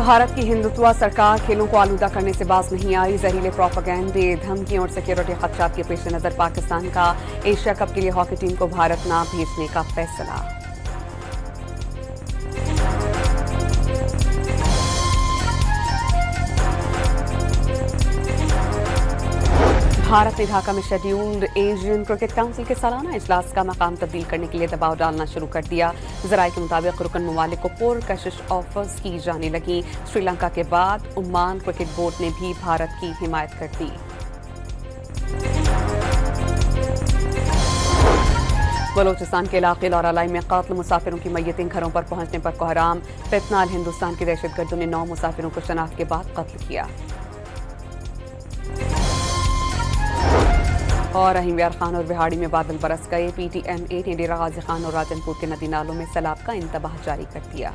भारत की हिंदुत्व सरकार खेलों को आलूदा करने से बाज नहीं आई। जहरीले प्रोपेगेंडे, धमकियों और सिक्योरिटी खदशात के पेश नजर पाकिस्तान का एशिया कप के लिए हॉकी टीम को भारत न भेजने का फैसला। भारत ने ढाका में शेड्यूल्ड एशियन क्रिकेट काउंसिल के सालाना इजलास का मकाम तब्दील करने के लिए दबाव डालना शुरू कर दिया। जराये के मुताबिक रुकन ममालिक को पुरकशिश ऑफर्स की जाने लगी। श्रीलंका के बाद ओमान क्रिकेट बोर्ड ने भी भारत की हिमायत कर दी। बलोचिस्तान के इलाके लौरालाई में कातिल मुसाफिरों की मैयतें घरों पर पहुंचने पर कोहराम। फितनाल हिंदुस्तान के दहशतगर्दों ने 9 मुसाफिरों को शनाख्त के बाद कत्ल किया। और रहीम यार खान और बिहाड़ी में बादल बरस गए। PTMA ने डेरा गाजी खान और राजनपुर के नदी नालों में सैलाब का इंतबाह जारी कर दिया।